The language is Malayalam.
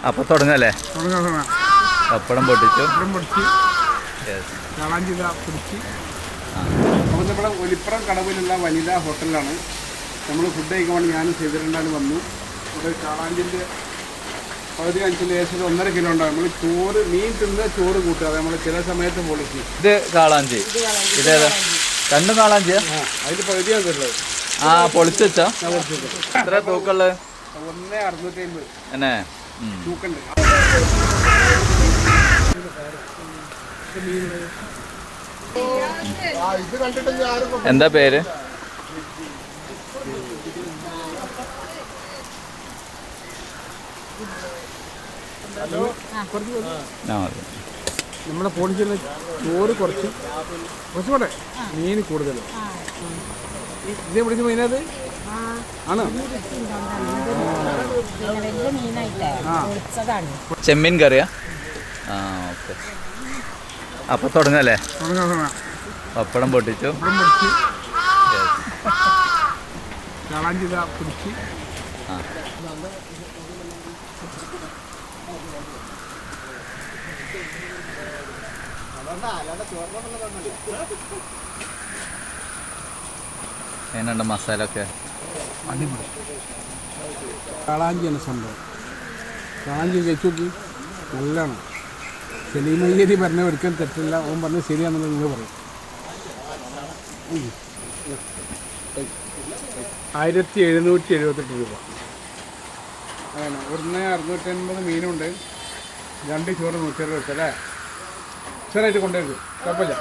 അപ്പൊ തുടങ്ങല്ലേ? പപ്പടം പൊട്ടിച്ചു. അപ്പോൾ നമ്മുടെ ഒലിപ്പുറം കടവിലുള്ള വനിതാ ഹോട്ടലിലാണ് നമ്മൾ ഫുഡ് കഴിക്കാൻ വേണ്ടി ഞാനും ചെയ്തിട്ടുണ്ടാലും വന്നു. ഇവിടെ കാളാഞ്ചിൻ്റെ പകുതി അഞ്ചിൽ ഏകദേശം 1.5 കിലോ ഉണ്ടാകും. നമ്മൾ ചോറ് മീൻ തിന്ന് ചോറ് കൂട്ടുക, അത് നമ്മൾ ചില സമയത്ത് പൊളിച്ച്. ഇത് കാളാഞ്ചി, ഇതേതാ? രണ്ടും കാളാഞ്ചിയാ? അതിൻ്റെ പകുതിയാണ് ഉള്ളത്. ആ പൊളിച്ചു വെച്ചാ? എത്ര തൂക്കുള്ളത്? 1,650 എന്നെ തൂക്കുണ്ട്. എന്താ പേര്? നമ്മുടെ പോളിച്ചിന് ചോറ് കുറച്ച് കൂടെ, മീൻ കൂടുതൽ. ഇത് പിടിച്ച മീനത് ആണോ? ചെമ്മീൻ കറിയാ? ആ ഓക്കെ. അപ്പൊ തുടങ്ങല്ലേ? പപ്പടം പൊട്ടിച്ചു. എങ്ങനെയുണ്ട് മസാല ഒക്കെ? അടിപൊളി. കാളാഞ്ചിയാണ് സംഭവം. കാളാഞ്ചി കഴിച്ചു നോക്കി, നല്ലതാണ്. സെലീമയ്യേരി പറഞ്ഞ ഒരിക്കലും തെറ്റില്ല, ഓൻ പറഞ്ഞത് ശരിയാണെന്നുള്ളത് നിങ്ങൾ പറയും. 1,778 രൂപ. അതാണ് 1,650 മീനുണ്ട്, 2 ചോറ് 160 വെച്ചല്ലേ. ഉഷാറായിട്ട് കൊണ്ടുവരും, കുഴപ്പമില്ല.